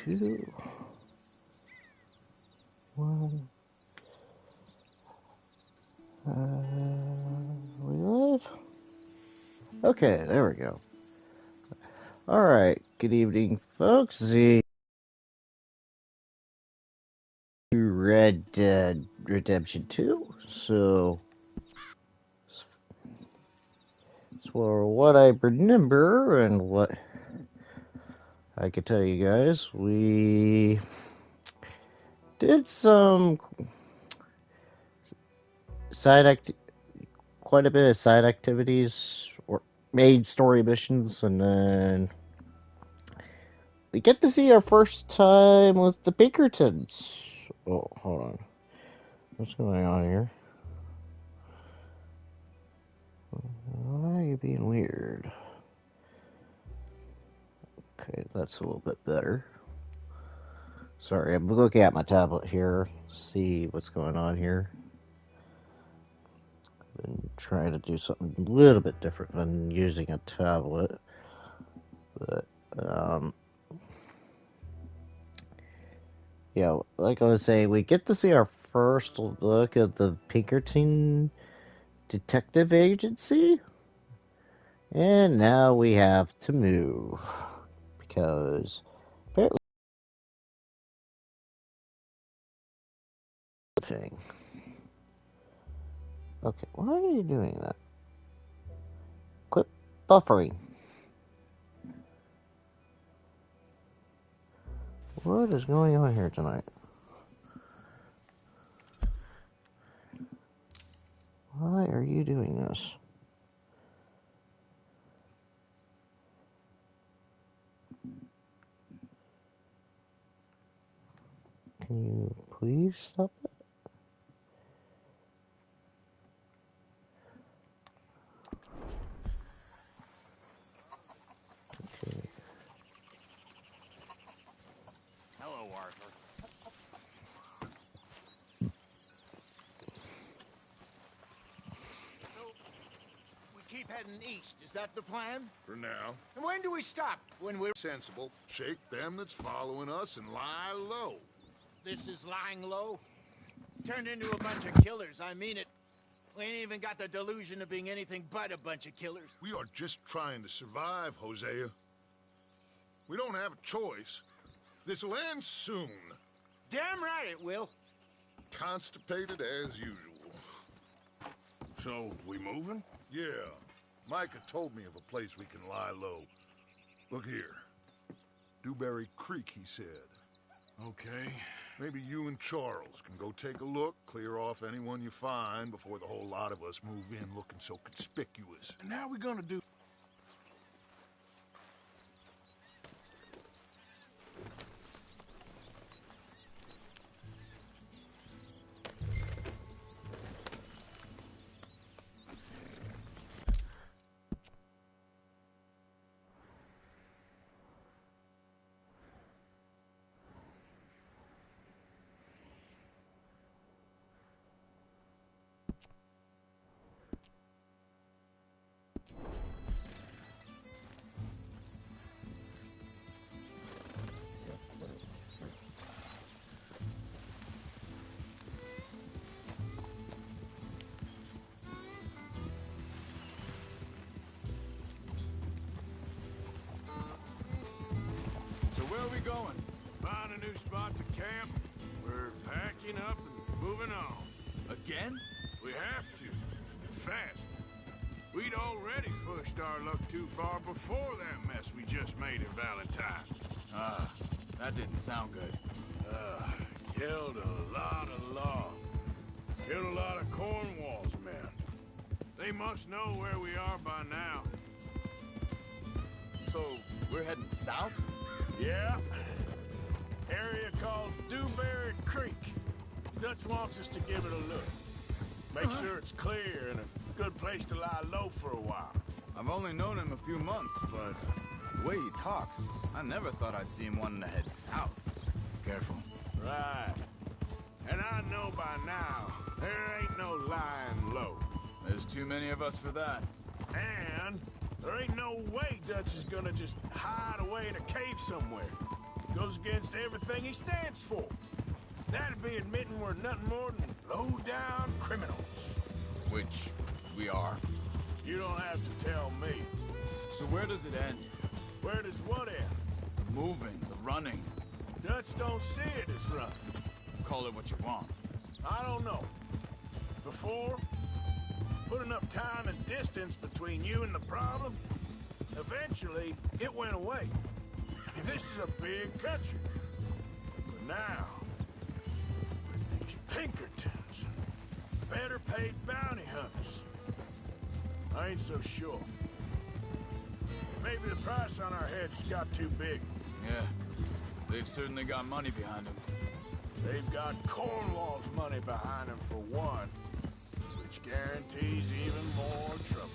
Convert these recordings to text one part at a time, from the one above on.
2, 1. We live? Okay, there we go. Alright, good evening, folks. The Red Dead Redemption 2. So, for what I remember and what I can tell you guys, we did some quite a bit of side activities or made story missions, and then we get to see our first time with the Pinkertons. Oh, hold on. What's going on here? Why are you being weird? Okay, that's a little bit better. Sorry, I'm looking at my tablet here. See what's going on here. I've been trying to do something a little bit different than using a tablet. But, yeah, like I was saying, we get to see our first look at the Pinkerton Detective Agency. And now we have to move. Because apparently thing. Okay, why are you doing that? Quit buffering. What is going on here tonight? Why are you doing this? Can you please stop that? Okay. Hello, Arthur. So, we keep heading east. Is that the plan? For now. And when do we stop? When we're Sensible. Shake them that's following us and lie low. This is lying low? Turned into a bunch of killers, I mean it. We ain't even got the delusion of being anything but a bunch of killers. We are just trying to survive, Hosea. We don't have a choice. This'll end soon. Damn right it will. Constipated as usual. So, we moving? Yeah. Micah told me of a place we can lie low. Look here. Dewberry Creek, he said. Okay. Maybe you and Charles can go take a look, clear off anyone you find before the whole lot of us move in looking so conspicuous. And how we gonna do... So where are we going? Find a new spot to camp. We're packing up and moving on. Again? We have to. Fast. We'd already pushed our luck too far before that mess we just made in Valentine. That didn't sound good. Killed a lot of logs. Killed a lot of Cornwall's men. They must know where we are by now. So, we're heading south? Yeah. Area called Dewberry Creek. Dutch wants us to give it a look. Make sure it's clear and a good place to lie low for a while. I've only known him a few months, but the way he talks, I never thought I'd see him wanting to head south. Careful. Right. And I know by now, there ain't no lying low. There's too many of us for that. And there ain't no way Dutch is gonna just hide away in a cave somewhere. Goes against everything he stands for. That'd be admitting we're nothing more than low-down criminals. Which we are. You don't have to tell me. So where does it end? Where does what end? The moving, the running. Dutch don't see it as running. Call it what you want. I don't know. Before, put enough time and distance between you and the problem, eventually it went away. I mean, this is a big country. But now, with these Pinkertons, better paid bounty hunters, I ain't so sure. Maybe the price on our heads got too big. Yeah, they've certainly got money behind them. They've got Cornwall's money behind them for one, which guarantees even more trouble.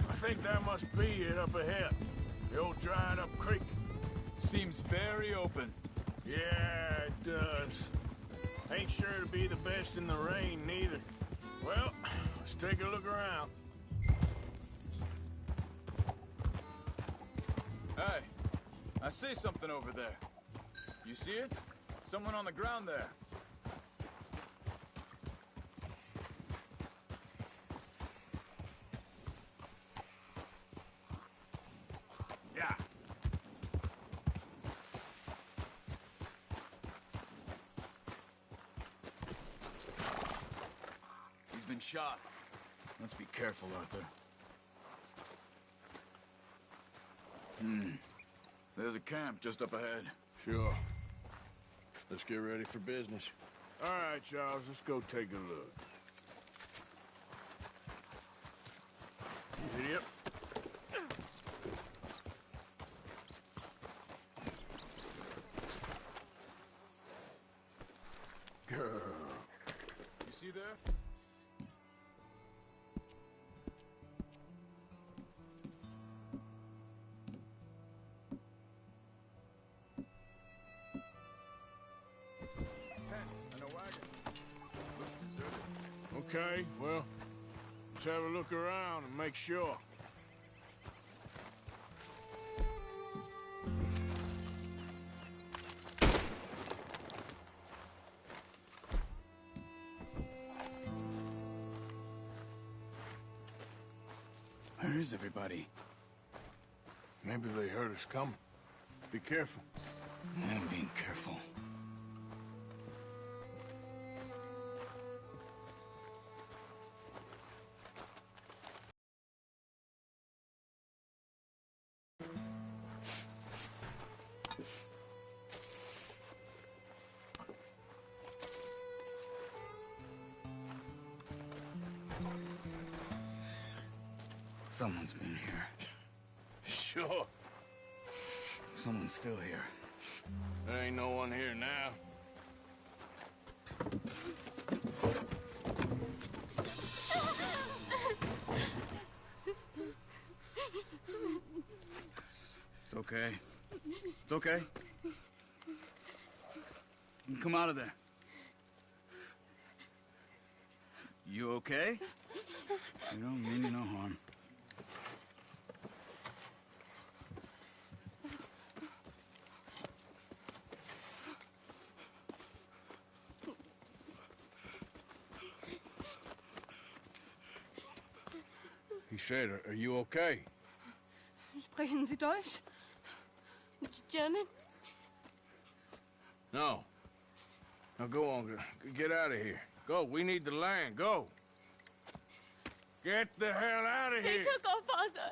I think that must be it up ahead. The old dried up creek. Seems very open. Yeah, it does. Ain't sure to be the best in the rain, neither. Well, let's take a look around. Hey, I see something over there. You see it? Someone on the ground there. Yeah. He's been shot. Let's be careful, Arthur. There's a camp just up ahead. Sure. Let's get ready for business. All right, Charles, let's go take a look. Idiot. Girl. You see there? Okay, well, let's have a look around and make sure. Where is everybody? Maybe they heard us coming. Be careful. I'm being careful. Someone's been here. Sure. Someone's still here. There ain't no one here now. It's okay. It's okay. You can come out of there. You okay? You don't mean you no harm. He said, are you okay? Sprechen Sie Deutsch? German? No. Now go on, get out of here. Go, we need the land, go. Get the hell out of They here. took our father.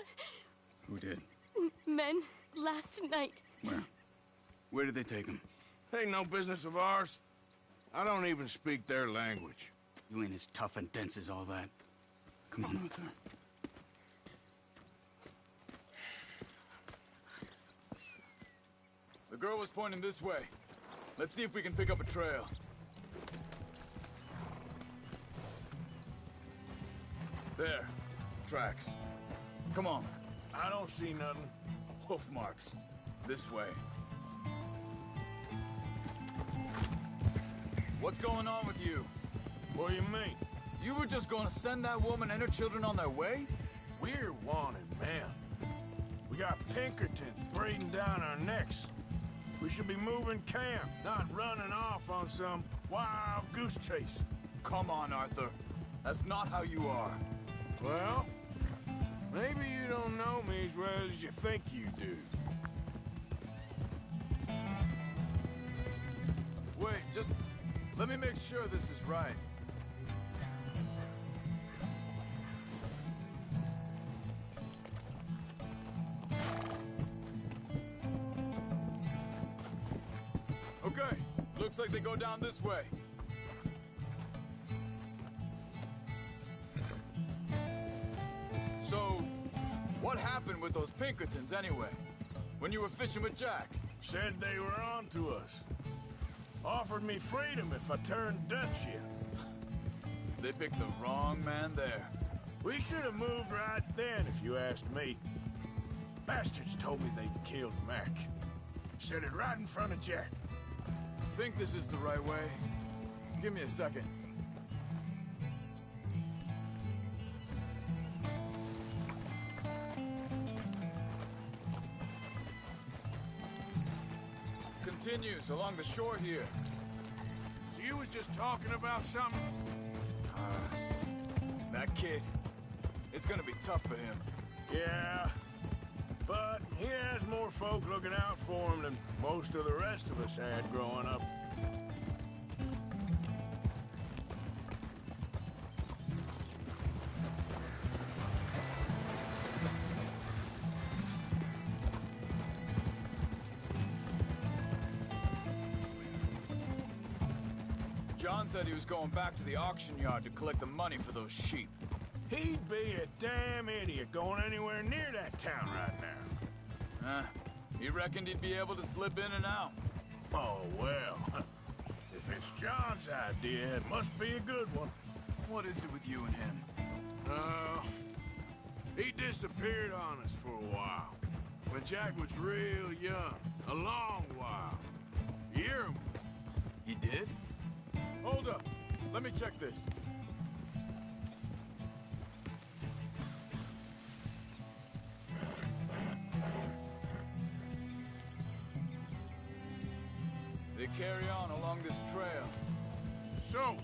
Who did? Men, last night. Where? Where did they take him? Ain't no business of ours. I don't even speak their language. You ain't as tough and dense as all that. Come on, Arthur. The girl was pointing this way. Let's see if we can pick up a trail. There. Tracks. Come on. I don't see nothing. Hoof marks. This way. What's going on with you? What do you mean? You were just going to send that woman and her children on their way? We're wanted, man. We got Pinkertons breathing down our necks. We should be moving camp, not running off on some wild goose chase. Come on, Arthur. That's not how you are. Well, maybe you don't know me as well as you think you do. Wait, just let me make sure this is right. Okay, looks like they go down this way. So, what happened with those Pinkertons anyway? When you were fishing with Jack? Said they were on to us. Offered me freedom if I turned Dutch in. They picked the wrong man there. We should have moved right then, if you asked me. Bastards told me they'd killed Mac. Said it right in front of Jack. Think this is the right way? Give me a second. Continues along the shore here. So you was just talking about something? That kid, it's gonna be tough for him. Yeah. But he has more folk looking out for him than most of the rest of us had growing up. John said he was going back to the auction yard to collect the money for those sheep. He'd be a damn idiot going anywhere near that town right now. He reckoned he'd be able to slip in and out. Oh, well. If it's John's idea, it must be a good one. What is it with you and him? He disappeared on us for a while. When Jack was real young. A long while. Year. He did? Hold up. Let me check this. They carry on along this trail. So,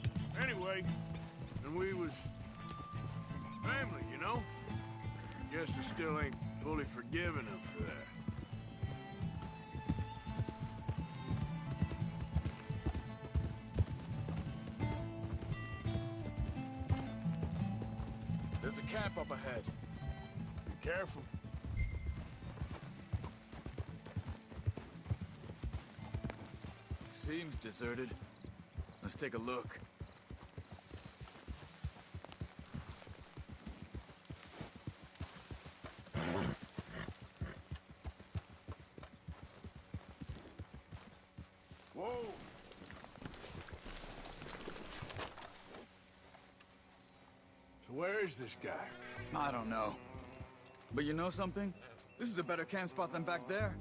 anyway, and we was family, you know? Guess I still ain't fully forgiven him for that. There's a camp up ahead. Be careful. Seems deserted. Let's take a look. Whoa! So where is this guy? I don't know. But you know something? This is a better camp spot than back there.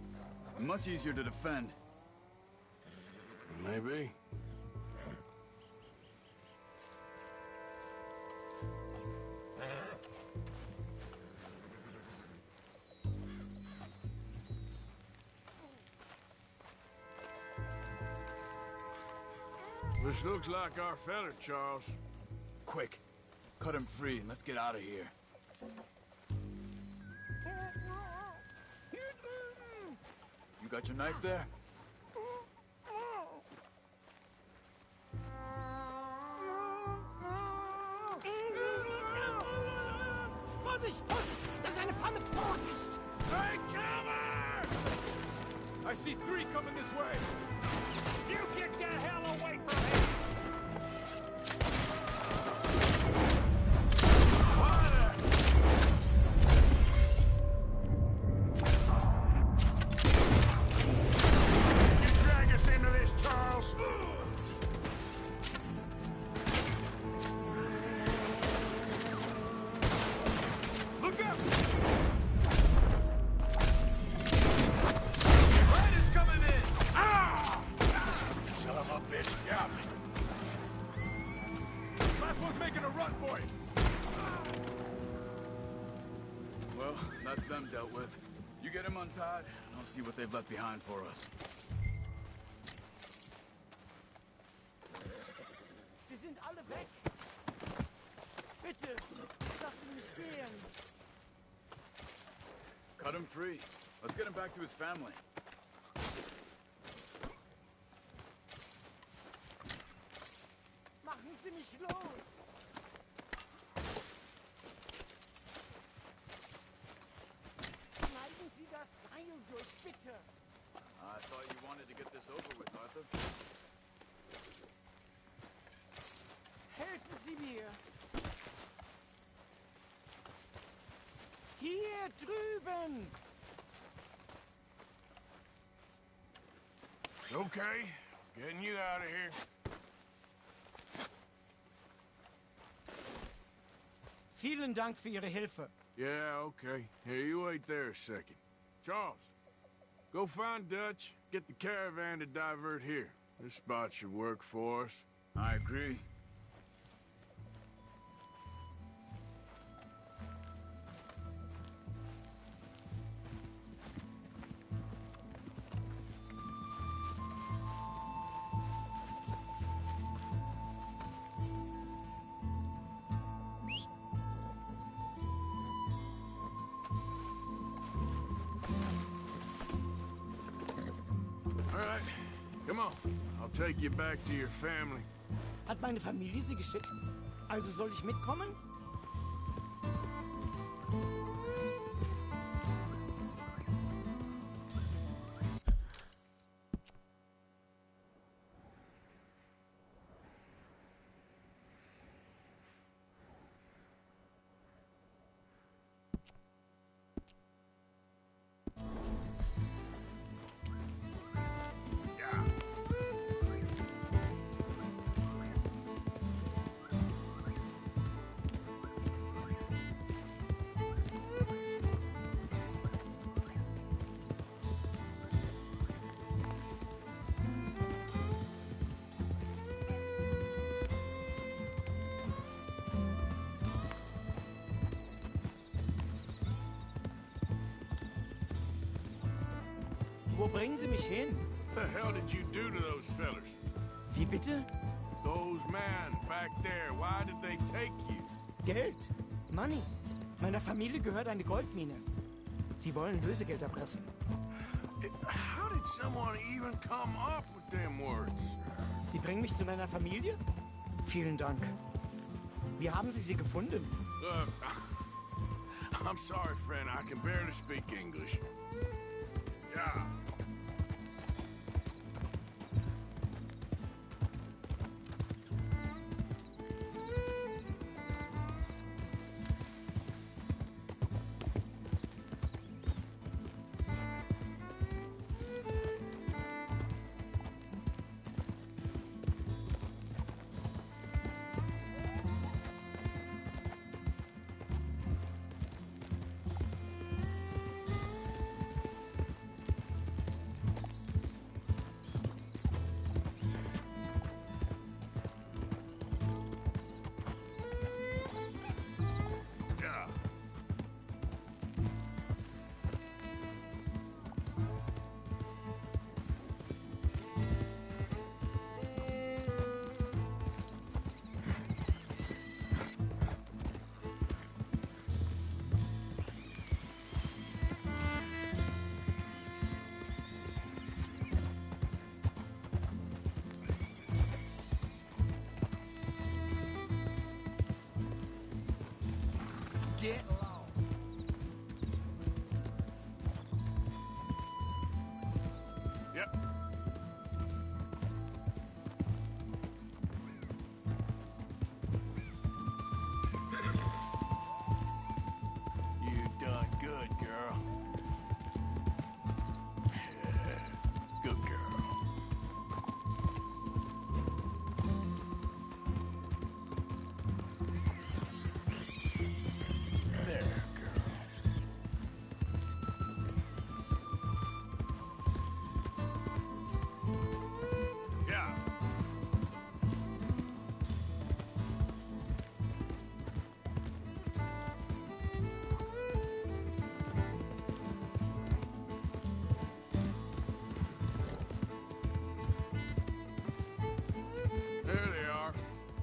Much easier to defend. Maybe. This looks like our feller, Charles. Quick, cut him free and let's get out of here. You got your knife there? Vorsicht, Vorsicht! Das ist eine Falle! Vorsicht! Take cover! I see three coming this way! You get the hell away from him! You drag us into this, Charles! Look out! Riders coming in! Ah! Son of a bitch, yeah. untied, and I'll see what they've left behind for us. Sie sind alle weg. Bitte, lassen mich gehen. Cut him free. Let's get him back to his family. Machen Sie mich los. Schneiden Sie das Seil durch, bitte. I thought you wanted to get this over with, Arthur. Helfen Sie mir. Hier drüben. It's okay. Getting you out of here. Vielen Dank für Ihre Hilfe. Yeah, okay. Here, you wait there a second. Charles, go find Dutch. Get the caravan to divert here. This spot should work for us. I agree. All right, come on. I'll take you back to your family. Hat meine Familie Sie geschickt? Also soll ich mitkommen? Wo bringen Sie mich hin? What the hell did you do to those fellers? Wie bitte? Those men back there, why did they take you? Geld. Money. Meiner Familie gehört eine Goldmine. Sie wollen Lösegeld erpressen. How did someone even come up with them words? Sie bringen mich zu meiner Familie? Vielen Dank. Wie haben Sie sie gefunden? Look, I'm sorry, friend. I can barely speak English. Yeah. Yeah. Get low. Yep. You done good, girl. Yeah, good girl. There, girl.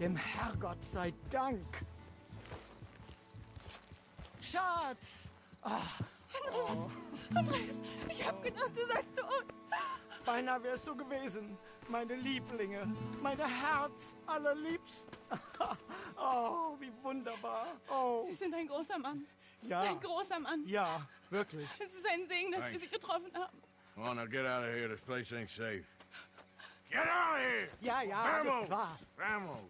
Dem Herrgott sei Dank. Schatz! Andreas, ich hab gedacht, du seist tot. Beinahe wärst du gewesen. Meine Lieblinge, meine Herz allerliebsten. Oh, wie wunderbar. Oh, Sie sind ein großer Mann. ja. Ein großer Mann. Ja, wirklich. Es ist ein Segen, dass wir Sie getroffen haben. Come on, now get out of here. This place ain't safe. Get out of here! Ja, ja, alles klar. Vamos!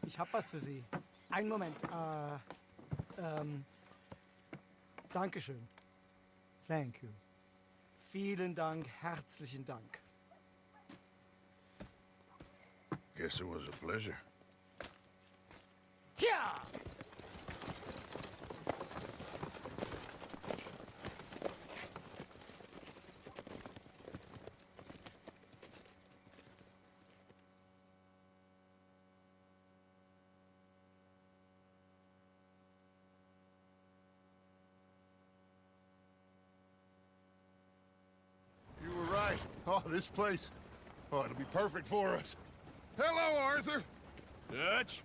Ich hab was für Sie. Einen Moment. Dankeschön. Thank you. Vielen Dank, herzlichen Dank. Guess it was a pleasure. Ja! You were right. Oh, this place. Oh, it'll be perfect for us. Hello, Arthur. Dutch?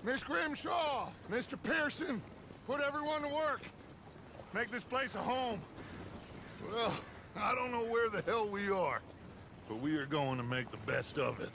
Miss Grimshaw, Mr. Pearson, put everyone to work. Make this place a home. Well, I don't know where the hell we are, but we are going to make the best of it.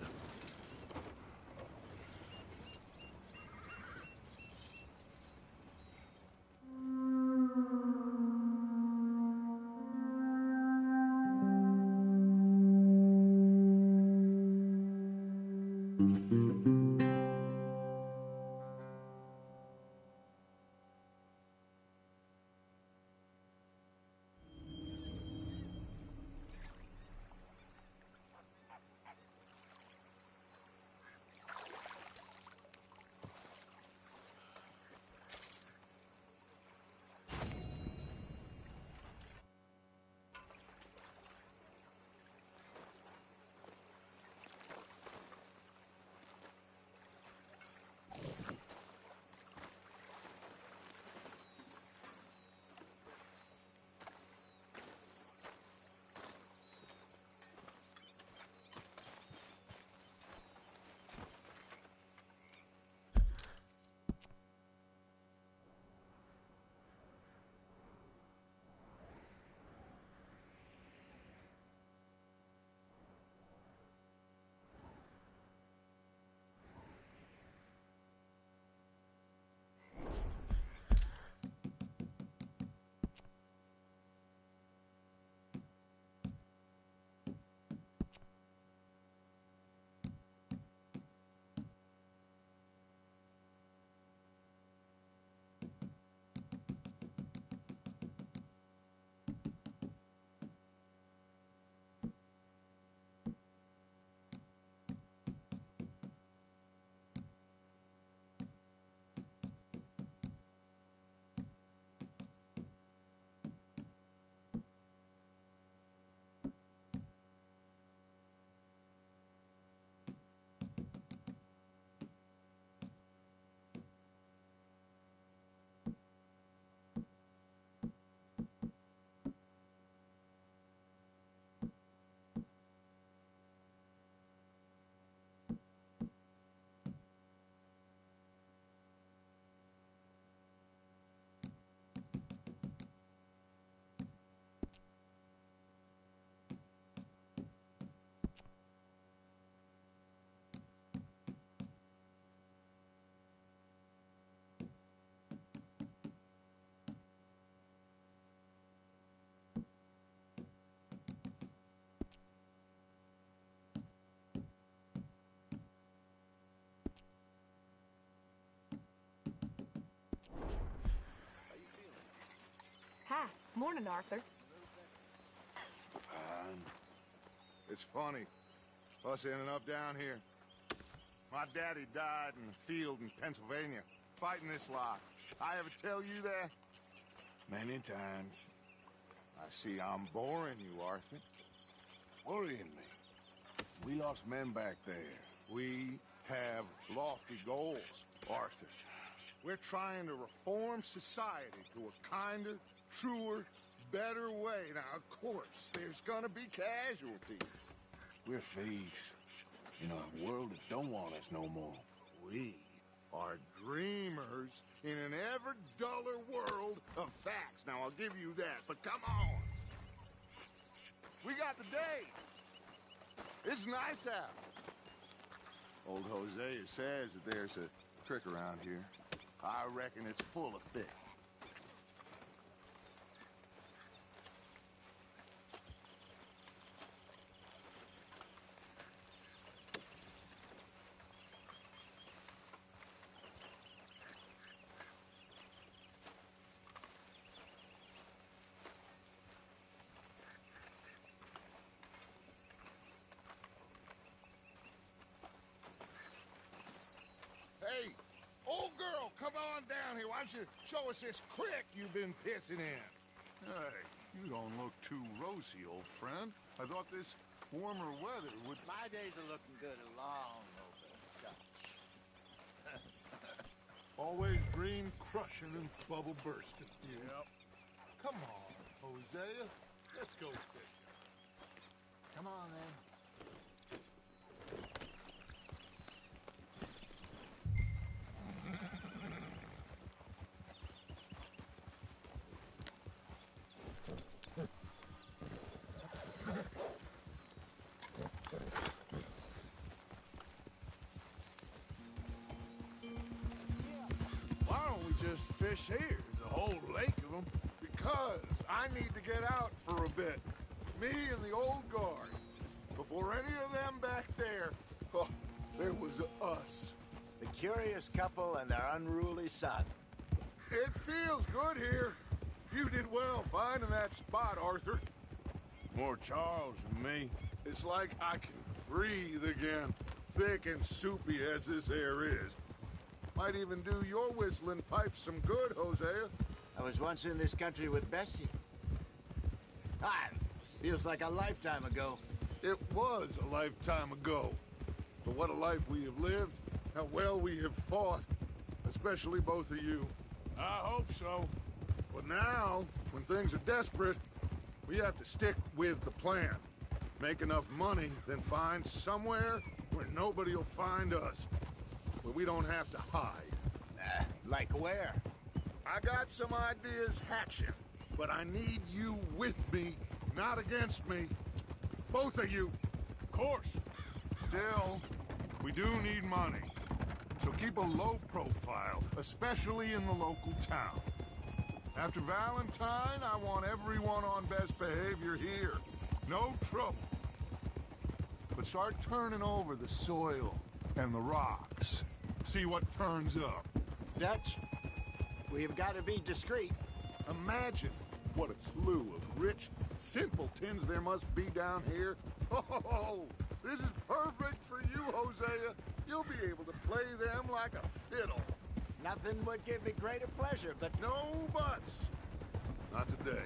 Hi. Morning, Arthur. It's funny, us ending up down here. My daddy died in the field in Pennsylvania, fighting this lot. I ever tell you that? Many times. I see I'm boring you, Arthur. Worrying me. We lost men back there. We have lofty goals, Arthur. We're trying to reform society to a kinder, truer, better way. Now, of course, there's gonna be casualties. We're thieves in a world that don't want us no more. We are dreamers in an ever duller world of facts. Now, I'll give you that, but come on. We got the day. It's nice out. Old Hosea says that there's a creek around here. I reckon it's full of fish. Hey, old girl, come on down here. Why don't you show us this creek you've been pissing in? Hey, you don't look too rosy, old friend. I thought this warmer weather would... My days are looking good along over. Always green crushing and bubble bursting. Yep. Come on, Hosea. Let's go fishing. Come on, then. Why don't we just fish here? There's a whole lake of them. Because I need to get out for a bit. Me and the old guard. Before any of them back there, oh, there was us. The curious couple and their unruly son. It feels good here. You did well finding that spot, Arthur. More Charles than me. It's like I can breathe again, thick and soupy as this air is. Might even do your whistling pipes some good, Hosea. I was once in this country with Bessie. Feels like a lifetime ago. It was a lifetime ago. But what a life we have lived, how well we have fought, especially both of you. I hope so. But now, when things are desperate, we have to stick with the plan. Make enough money, then find somewhere where nobody will find us. Where we don't have to hide. Like where? I got some ideas hatching, but I need you with me, not against me. Both of you. Of course. Still, we do need money. So keep a low profile, especially in the local town. After Valentine, I want everyone on best behavior here. No trouble. But start turning over the soil and the rocks. See what turns up. Dutch, we've got to be discreet. Imagine what a slew of rich simpletons there must be down here. Oh, this is perfect for you, Hosea. You'll be able to play them like a fiddle. Nothing would give me greater pleasure, but No buts. Not today.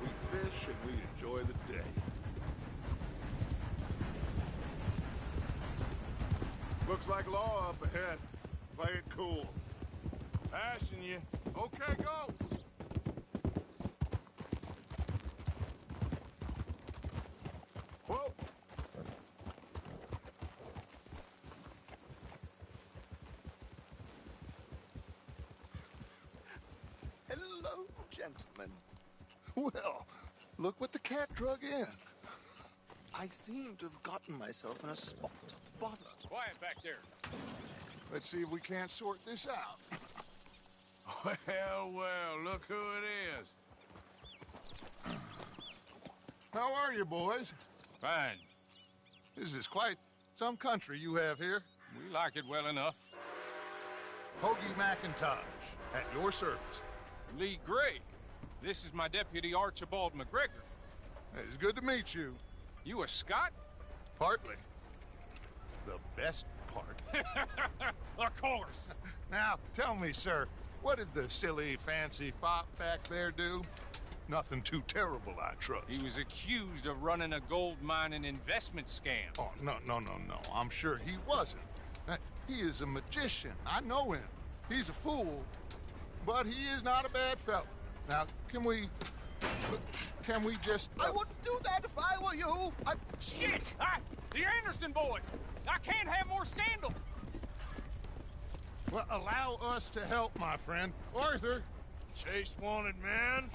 We fish and we enjoy the day. Looks like law up ahead. Play it cool. Passing you. Okay, go. Whoa. hello, gentlemen. Well, look what the cat drug in. I seem to have gotten myself in a spot of bother. Quiet back there. Let's see if we can't sort this out. Well, look who it is. How are you, boys? Fine. This is quite some country you have here. We like it well enough. Hoagie McIntosh, at your service. Lee Gray. This is my deputy Archibald McGregor. It's good to meet you. You a Scot? Partly. The best part. Of course. Now, tell me, sir, what did the silly, fancy fop back there do? Nothing too terrible, I trust. He was accused of running a gold mining investment scam. Oh, no. I'm sure he wasn't. He is a magician. I know him. He's a fool, but he is not a bad fellow. Now, can we Can we just... I wouldn't do that if I were you. Shit! The Anderson boys! I can't have more scandal! Well, allow us to help, my friend. Arthur, Chase wanted man.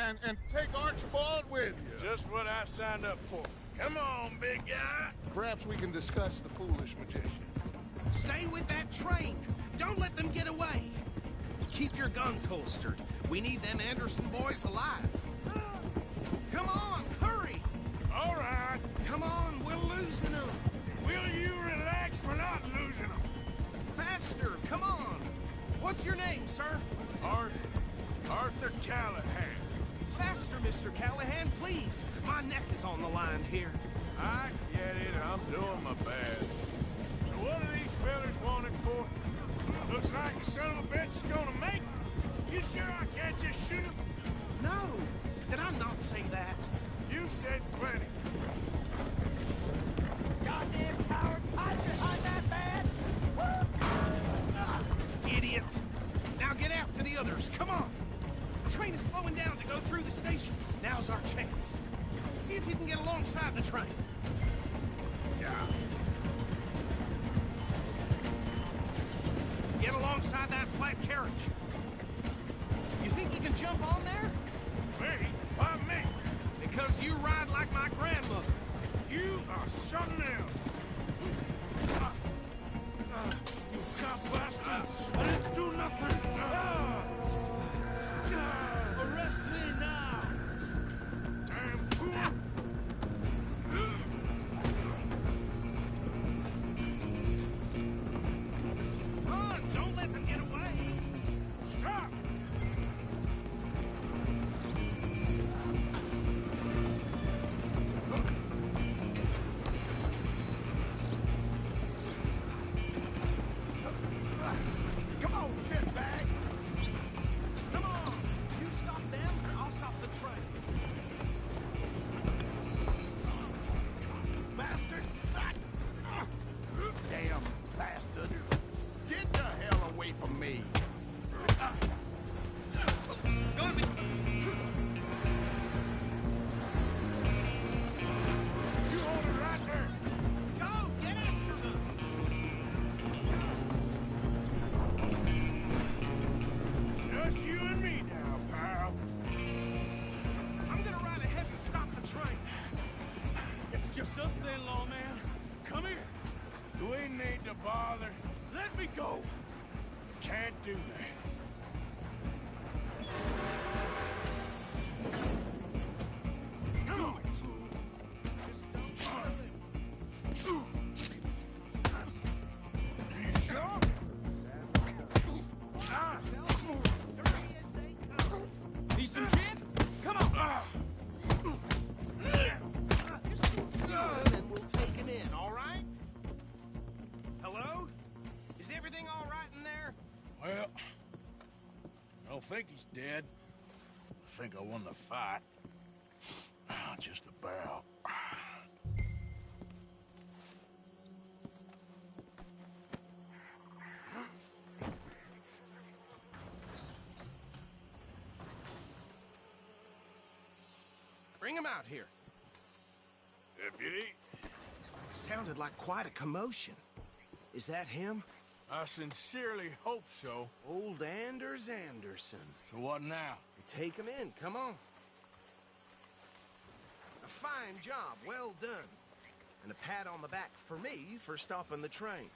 and take Archibald with you. Just what I signed up for. Come on, big guy. Perhaps we can discuss the foolish magician. Stay with that train. Don't let them get away. Keep your guns holstered. We need them Anderson boys alive. Come on, hurry! All right. Come on, we're losing them. Will you relax? We're not losing them. Faster, come on. What's your name, sir? Arthur Callahan. Faster, Mr. Callahan, please. My neck is on the line here. I get it. I'm doing my best. So what are these fellas wanted for? Looks like the son of a bitch is gonna make it. You sure I can't just shoot him? No. Did I not say that? You said plenty. Goddamn cowards! Hide behind that man! Idiot. Now get after the others. Come on. The train is slowing down to go through the station. Now's our chance. See if you can get alongside the train. Yeah. Get alongside that flat carriage. You think you can jump on there? Me? Why me? Because you ride like my grandmother. You are something else. You cop bastard! I didn't do nothing! Arrest me now! Damn fool! Run! Don't let them get away! Stop! Come on, shitbag! Come on! You stop them, I'll stop the train. Bastard! Damn bastard. Get the hell away from me. Gonna be... You hold it right there! Go! Get after them! Just you and me now, pal. I'm gonna ride ahead and stop the train. It's just us then, lawman. Come here. We need to bother. Let me go. Can't do that. Come on. You sure? Need some gin? Come on! And we'll take him in, all right? Hello? Is everything all right in there? Well, I don't think he's dead. I think I won the fight. Just about. Bring him out here. Deputy, Sounded like quite a commotion. Is that him? I sincerely hope so. Old Anders Anderson. So what now? Take him in, come on. A fine job, well done. And a pat on the back for me for stopping the train.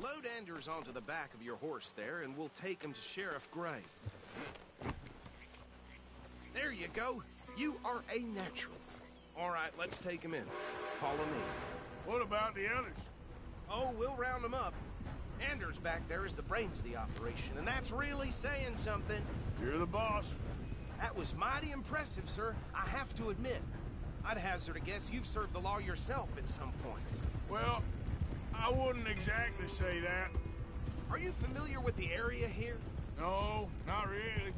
Load Anders onto the back of your horse there, and we'll take him to Sheriff Gray. There you go. You are a natural. All right, let's take him in. Follow me. What about the others? Oh, we'll round them up. Anders back there is the brains of the operation, and that's really saying something. You're the boss. That was mighty impressive, sir. I have to admit. I'd hazard a guess you've served the law yourself at some point. Well, I wouldn't exactly say that. Are you familiar with the area here? No, not really.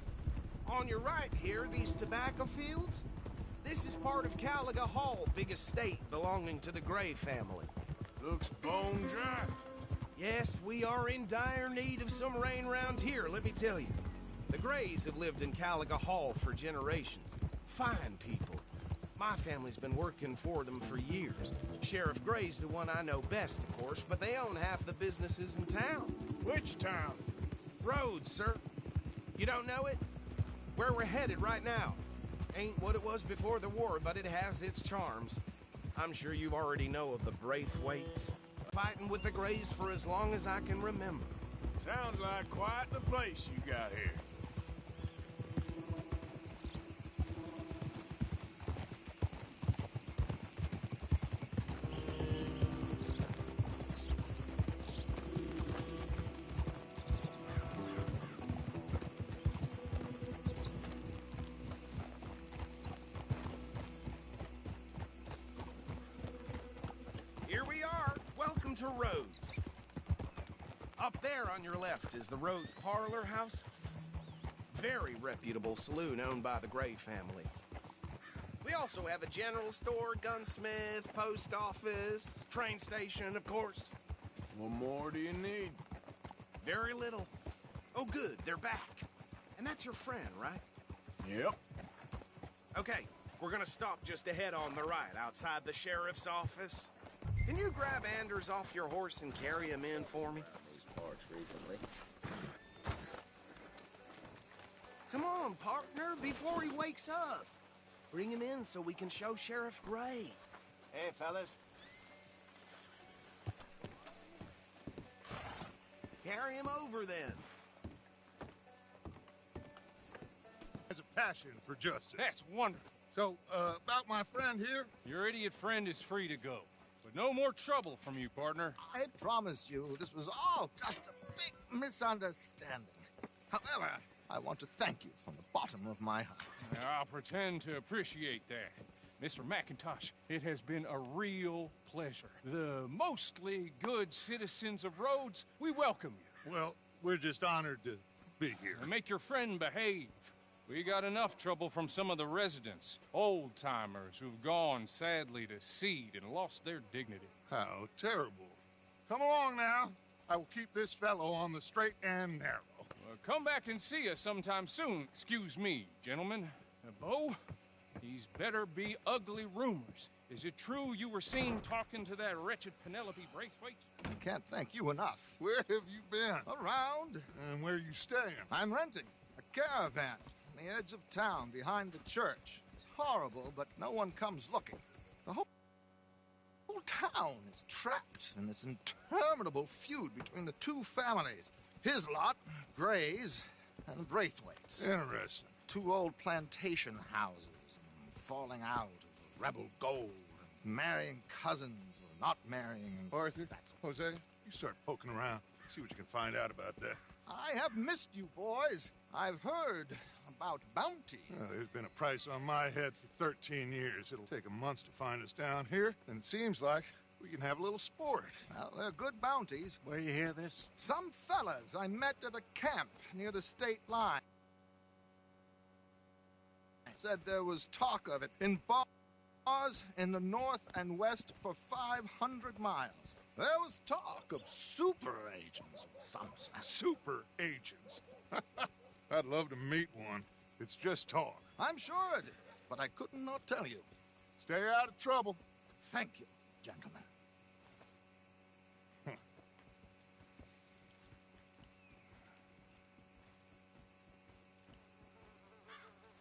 On your right here, these tobacco fields? This is part of Caliga Hall, big estate belonging to the Gray family. Looks bone dry. Yes, we are in dire need of some rain round here, let me tell you. The Grays have lived in Caliga Hall for generations. Fine people. My family's been working for them for years. Sheriff Gray's the one I know best, of course, but they own half the businesses in town. Which town? Rhodes, sir. You don't know it? Where we're headed right now. Ain't what it was before the war, but it has its charms. I'm sure you already know of the Braithwaites. Fighting with the Grays for as long as I can remember. Sounds like quite the place you got here. Here we are. Welcome to Rhodes. Up there on your left is the Rhodes Parlor House. Very reputable saloon owned by the Gray family. We also have a general store, gunsmith, post office, train station, of course. What more do you need? Very little. Oh, good, they're back. And that's your friend, right? Yep. Okay, we're gonna stop just ahead on the right, outside the sheriff's office. Can you grab Anders off your horse and carry him in for me? Parks recently. Come on, partner, before he wakes up. Bring him in so we can show Sheriff Gray. Hey, fellas. Carry him over, then. Has a passion for justice. That's wonderful. So, about my friend here? Your idiot friend is free to go. But no more trouble from you, partner. I promise you, this was all just a big misunderstanding. However, I want to thank you from the bottom of my heart. I'll pretend to appreciate that. Mr. McIntosh, it has been a real pleasure. The mostly good citizens of Rhodes, we welcome you. Well, we're just honored to be here. And make your friend behave. We got enough trouble from some of the residents, old-timers who've gone, sadly, to seed and lost their dignity. How terrible. Come along now. I will keep this fellow on the straight and narrow. Come back and see us sometime soon. Excuse me, gentlemen. Bo, these better be ugly rumors. Is it true you were seen talking to that wretched Penelope Braithwaite? I can't thank you enough. Where have you been? Around. And where are you staying? I'm renting a caravan on the edge of town behind the church. It's horrible, but no one comes looking. The whole town is trapped in this interminable feud between the two families. His lot, Gray's, and Braithwaite's. Interesting. Two old plantation houses, and falling out of the rebel gold, and marrying cousins or not marrying. And Arthur, Jose, you start poking around. See what you can find out about that. I have missed you, boys. I've heard about bounty. There's been a price on my head for 13 years. It'll take a month to find us down here, and it seems like we can have a little sport. Well, they're good bounties. Where you hear this? Some fellas I met at a camp near the state line said there was talk of it in bars in the north and west for 500 miles. There was talk of super agents. Some super agents. I'd love to meet one. It's just talk. I'm sure it is, but I couldn't not tell you. Stay out of trouble. Thank you, gentlemen.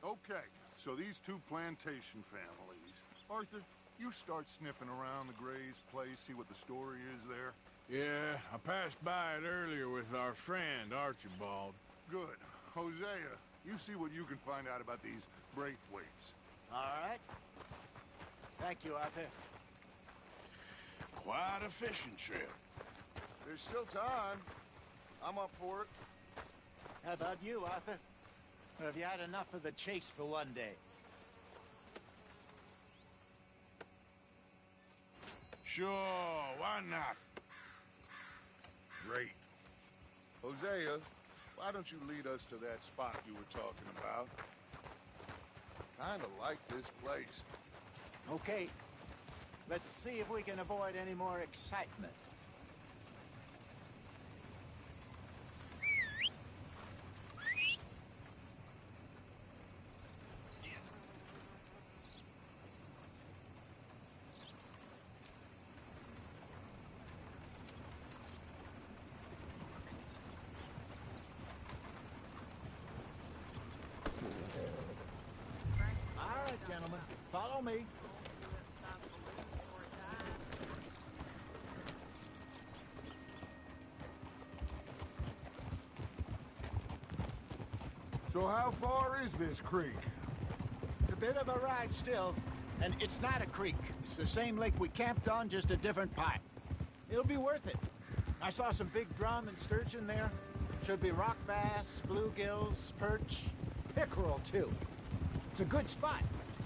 Okay, so these two plantation families. Arthur, you start sniffing around the Gray's place, see what the story is there. Yeah, I passed by it earlier with our friend, Archibald. Good. Hosea, you see what you can find out about these Braithwaites. All right. Thank you, Arthur. Quite a fishing trip. There's still time. I'm up for it. How about you, Arthur? Or have you had enough of the chase for one day? Sure, why not? Great. Hosea, why don't you lead us to that spot you were talking about? Kinda like this place. Okay. Let's see if we can avoid any more excitement. gentlemen. Follow me. So how far is this creek? It's a bit of a ride still, and it's not a creek. It's the same lake we camped on, just a different part. It'll be worth it. I saw some big drum and sturgeon there. Should be rock bass, bluegills, perch, pickerel too. It's a good spot.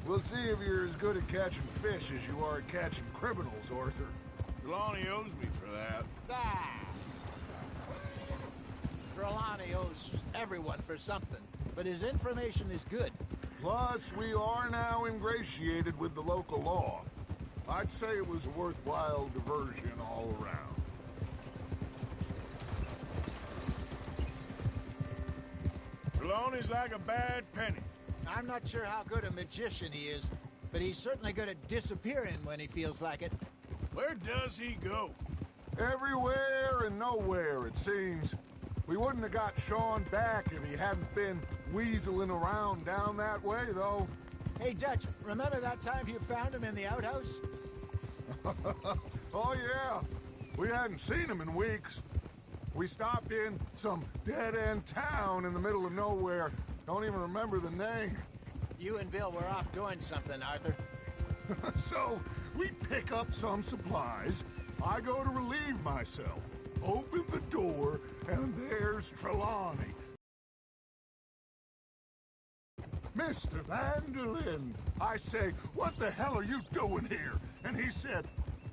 We'll see if you're as good at catching fish as you are at catching criminals, Arthur. Trelawney owes me for that. Ah! Trelawney owes everyone for something, but his information is good. Plus, we are now ingratiated with the local law. I'd say it was a worthwhile diversion all around. Trelawney's like a bad penny. I'm not sure how good a magician he is, but he's certainly good at disappearing when he feels like it. Where does he go? Everywhere and nowhere, it seems. We wouldn't have got Sean back if he hadn't been weaseling around down that way, though. Hey, Dutch, remember that time you found him in the outhouse? Oh, yeah. We hadn't seen him in weeks. We stopped in some dead-end town in the middle of nowhere. Don't even remember the name. You and Bill were off doing something, Arthur. So, we pick up some supplies. I go to relieve myself. Open the door, and there's Trelawney. Mr. Van der Linde. I say, what the hell are you doing here? And he said,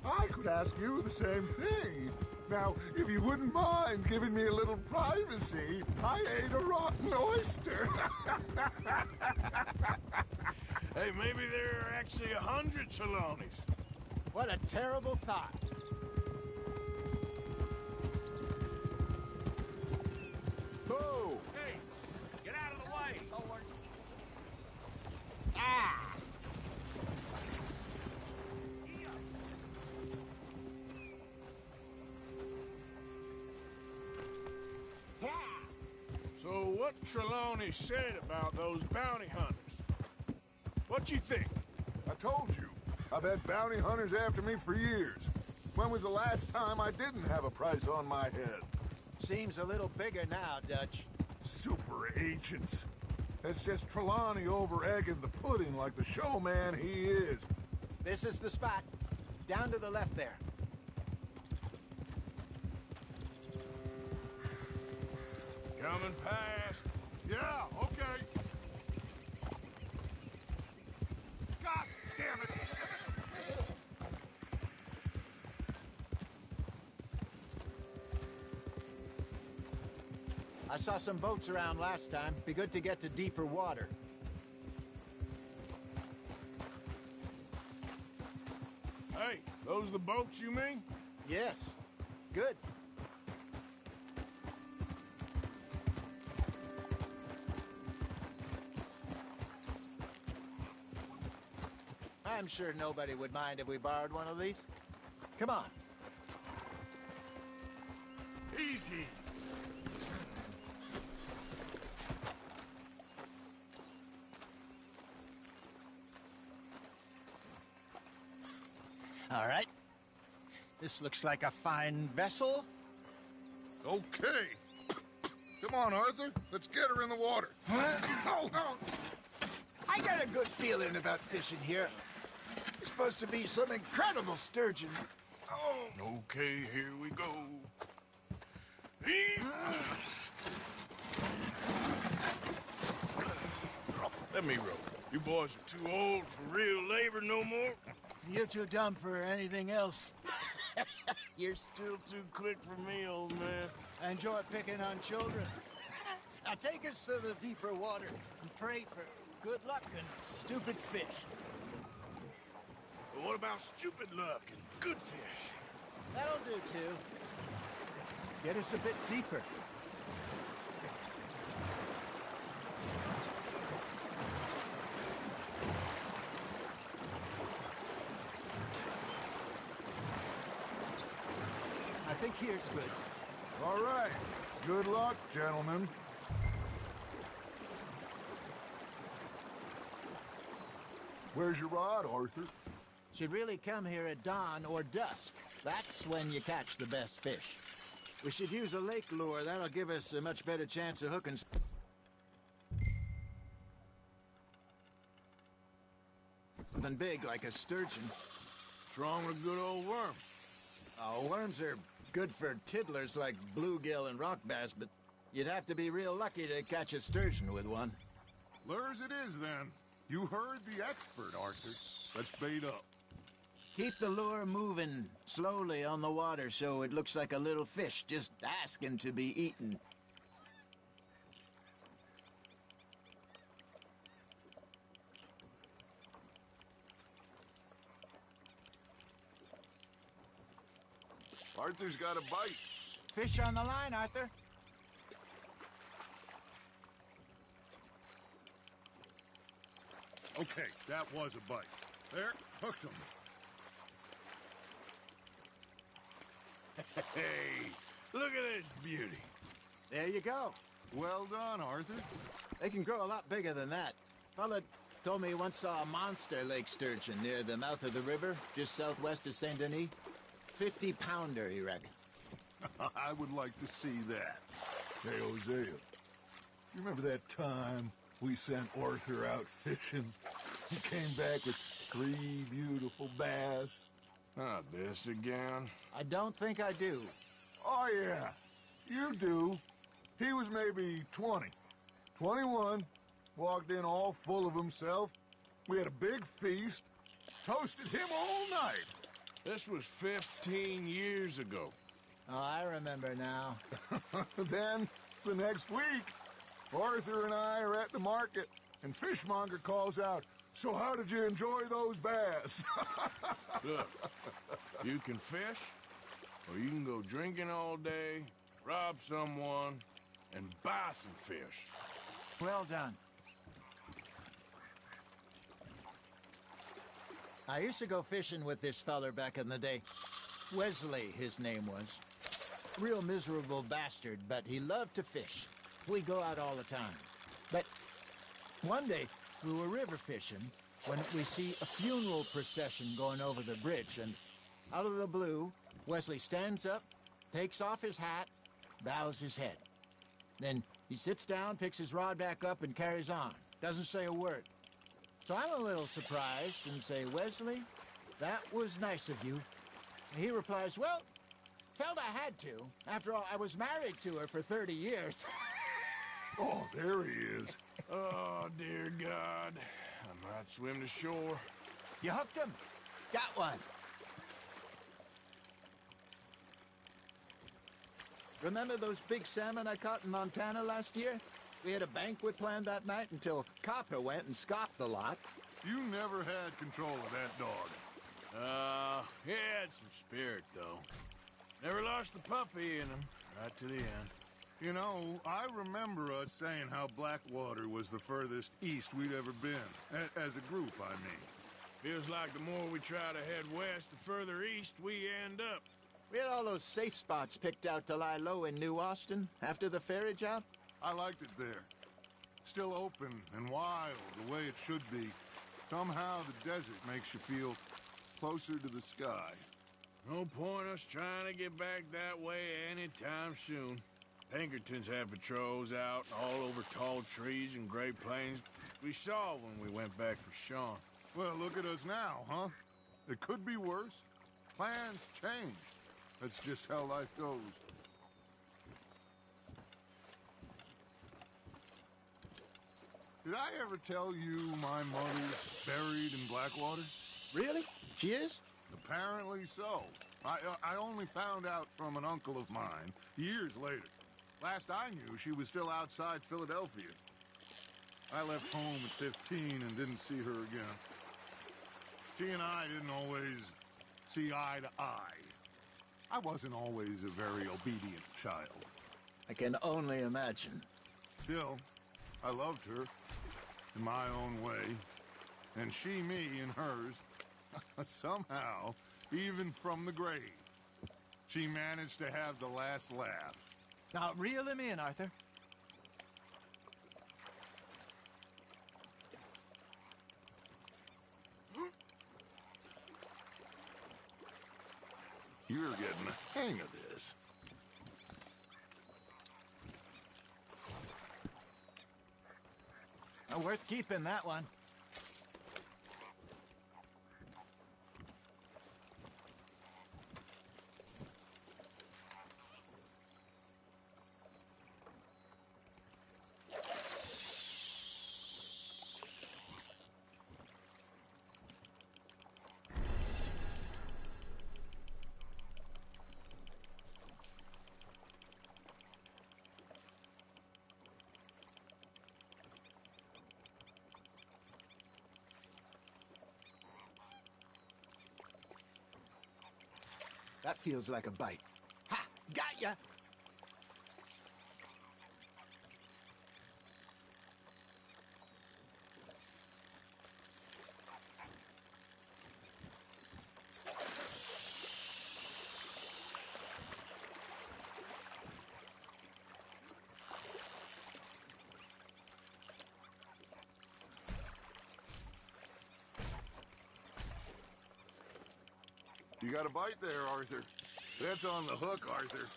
I could ask you the same thing. Now, if you wouldn't mind giving me a little privacy, I ate a rotten oyster. Hey, maybe there are actually 100 Trelawneys. What a terrible thought. Whoa! Hey, get out of the way! Ah! So what Trelawney said about those bounty hunters? What you think? I told you. I've had bounty hunters after me for years. When was the last time I didn't have a price on my head? Seems a little bigger now, Dutch. Super agents. It's just Trelawney over-egging the pudding like the showman he is. This is the spot. Down to the left there. Coming past. Yeah, okay. God damn it! I saw some boats around last time. Be good to get to deeper water. Hey, those the boats you mean? Yes. Good. I'm sure nobody would mind if we borrowed one of these. Come on. Easy. All right. This looks like a fine vessel. Okay. Come on, Arthur. Let's get her in the water. Oh. I got a good feeling about fishing here. It's supposed to be some incredible sturgeon. Oh. Okay, here we go. Let me row. You boys are too old for real labor no more. You're too dumb for anything else. You're still too quick for me, old man. I enjoy picking on children. Now take us to the deeper water and pray for good luck and stupid fish. But what about stupid luck and good fish? That'll do, too. Get us a bit deeper. I think here's good. All right. Good luck, gentlemen. Where's your rod, Arthur? Should really come here at dawn or dusk. That's when you catch the best fish. We should use a lake lure. That'll give us a much better chance of hooking something big like a sturgeon. What's wrong with a good old worm? Oh, worms are good for tiddlers like bluegill and rock bass, but you'd have to be real lucky to catch a sturgeon with one. Lures it is, then. You heard the expert, Arthur. Let's bait up. Keep the lure moving slowly on the water so it looks like a little fish just asking to be eaten. Arthur's got a bite. Fish on the line, Arthur. Okay, that was a bite. There, hooked him. Hey, look at this beauty. There you go. Well done, Arthur. They can grow a lot bigger than that. Fella told me he once saw a monster lake sturgeon near the mouth of the river, just southwest of Saint Denis. 50-pounder, he reckoned. I would like to see that. Hey, Hosea, you remember that time we sent Arthur out fishing? He came back with 3 beautiful bass. Not this again. I don't think I do. Oh, yeah, you do. He was maybe 20, 21, walked in all full of himself. We had a big feast, toasted him all night. This was 15 years ago. Oh, I remember now. Then, the next week, Arthur and I are at the market, and Fishmonger calls out, "So how did you enjoy those bass?" Look, you can fish, or you can go drinking all day, rob someone, and buy some fish. Well done. I used to go fishing with this feller back in the day. Wesley, his name was. Real miserable bastard, but he loved to fish. We go out all the time. But one day, we were river fishing when we see a funeral procession going over the bridge, and out of the blue, Wesley stands up, takes off his hat, bows his head. Then he sits down, picks his rod back up, and carries on. Doesn't say a word. So I'm a little surprised and say, "Wesley, that was nice of you." And he replies, "Well, felt I had to. After all, I was married to her for 30 years. Oh, there he is. Oh, dear God. I might swim to shore. You hooked him? Got one. Remember those big salmon I caught in Montana last year? We had a banquet planned that night until Copper went and scoffed the lot. You never had control of that dog. He had some spirit, though. Never lost the puppy in him, right to the end. You know, I remember us saying how Blackwater was the furthest east we'd ever been. As a group, I mean. Feels like the more we try to head west, the further east we end up. We had all those safe spots picked out to lie low in New Austin after the ferry job. I liked it there. Still open and wild, the way it should be. Somehow the desert makes you feel closer to the sky. No point us trying to get back that way anytime soon. Pinkertons have patrols out all over tall trees and Great Plains. We saw when we went back for Sean. Well, look at us now, huh? It could be worse. Plans change. That's just how life goes. Did I ever tell you my mother's buried in Blackwater? Really? She is? Apparently so. I only found out from an uncle of mine years later. Last I knew, she was still outside Philadelphia. I left home at 15 and didn't see her again. She and I didn't always see eye to eye. I wasn't always a very obedient child. I can only imagine. Still, I loved her in my own way, and she me in hers. Somehow, even from the grave, she managed to have the last laugh. Now, reel him in, Arthur. getting the hang of this. Worth keeping, that one. That feels like a bite. Ha! Got ya! You got a bite there, Arthur. That's on the hook, Arthur.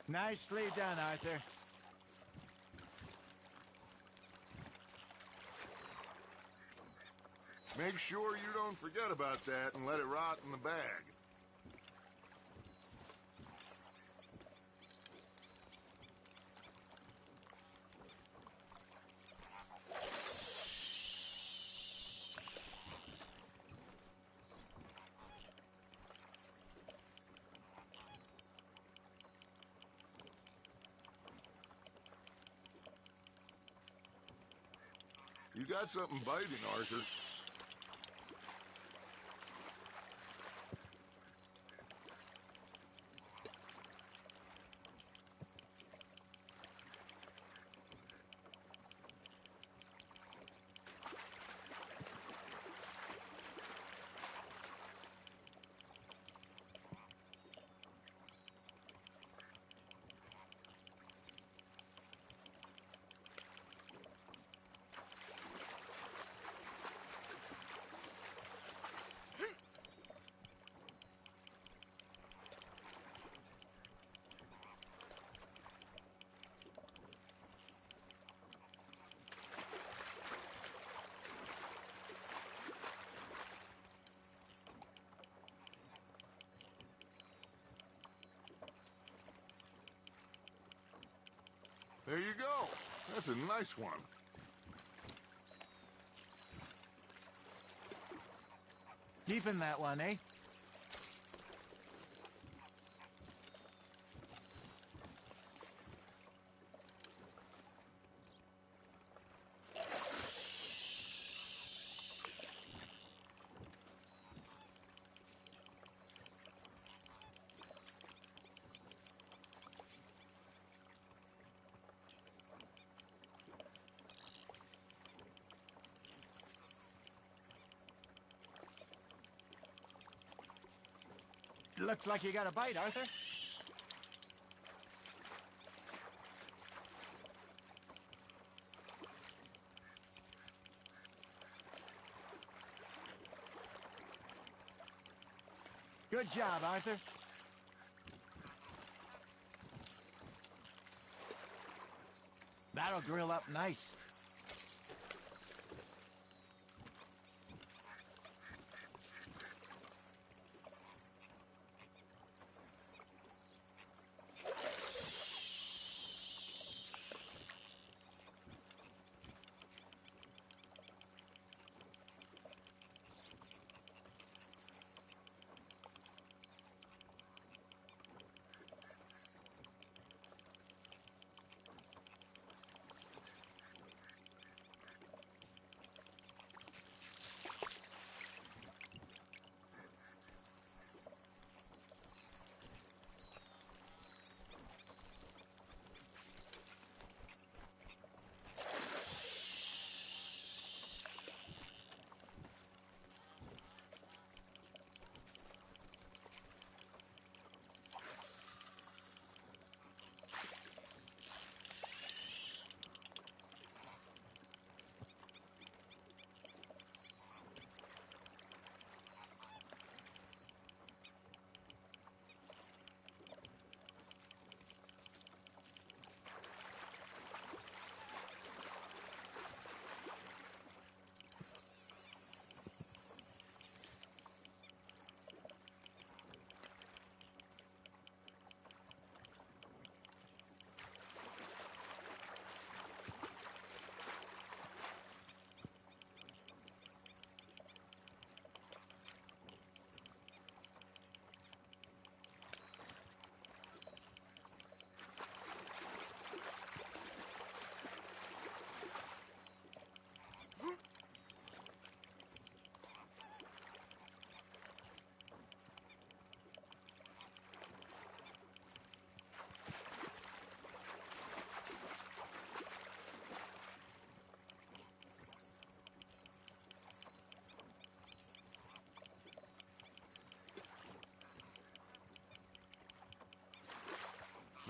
Nicely done, Arthur. Make sure you don't forget about that and let it rot in the bag. You got something biting, Arthur. There you go. That's a nice one. Keeping that one, eh? Looks like you got a bite, Arthur. Good job, Arthur. That'll grill up nice.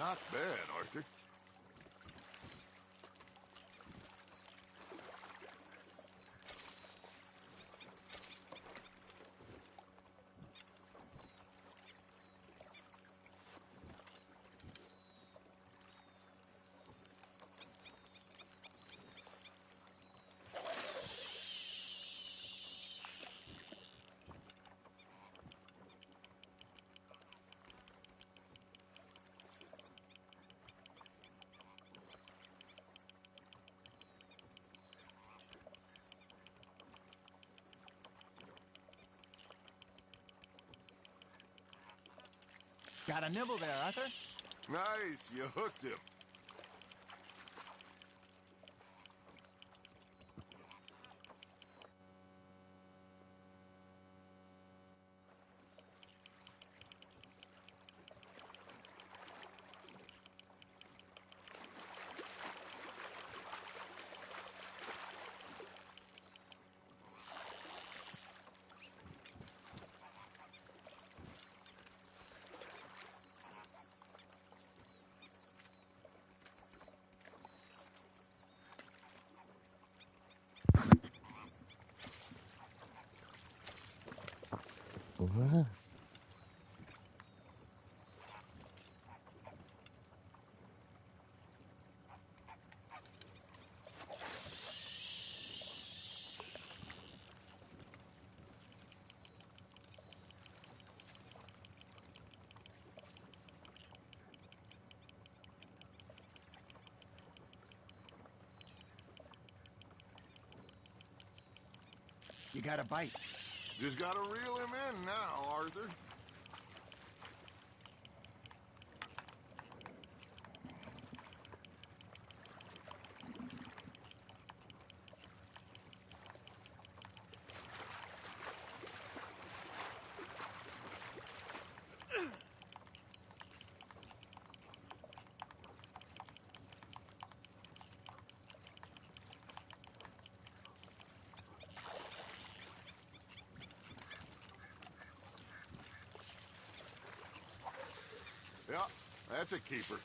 Not bad, Arthur. Got a nibble there, Arthur? Nice, you hooked him. What? You got a bite. Just gotta reel him in now, Arthur. Yeah, that's a keeper.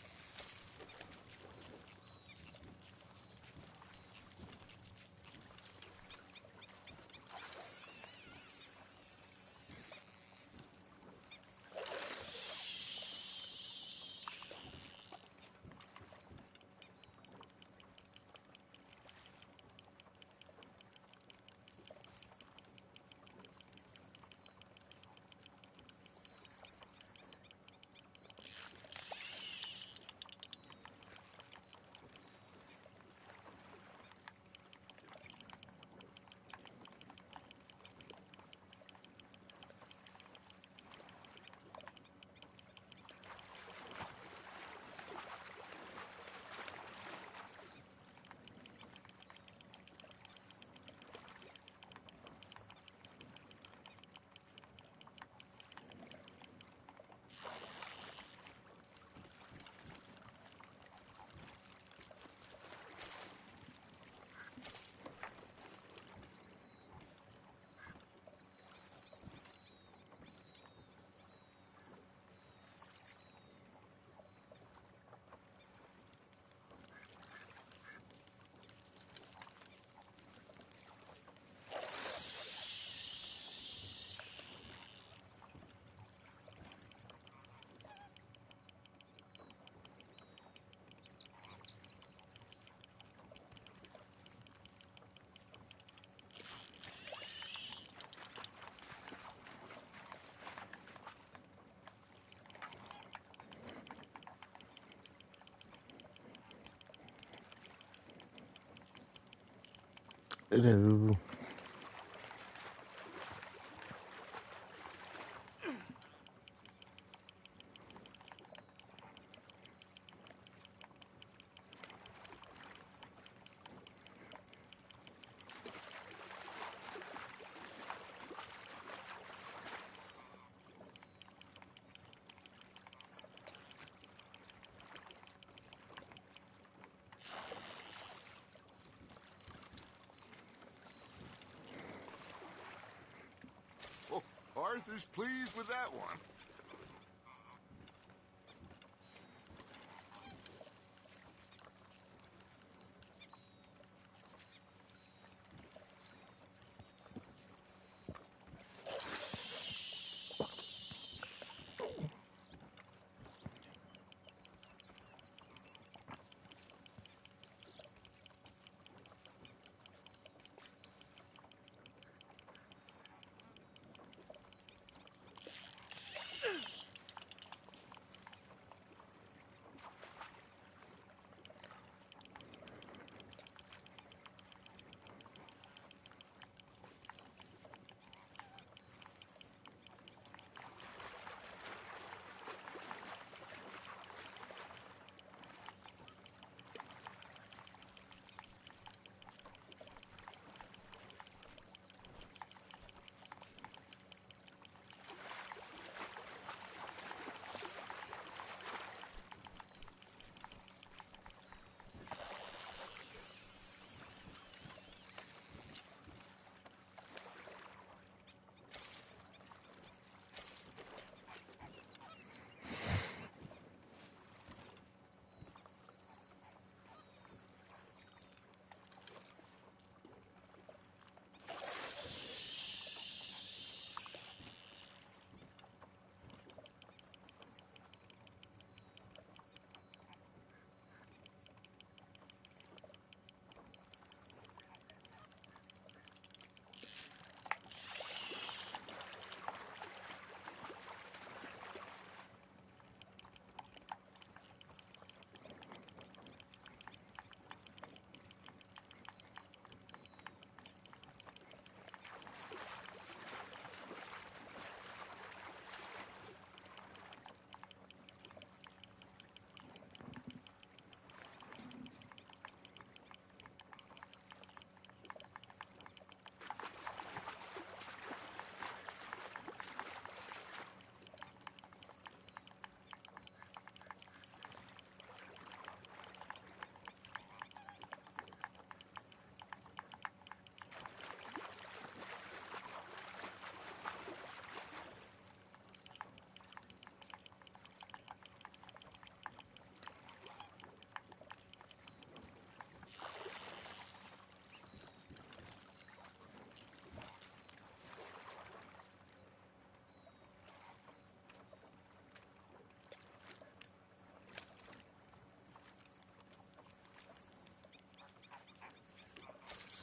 Hello. Oh, Arthur's pleased with that one.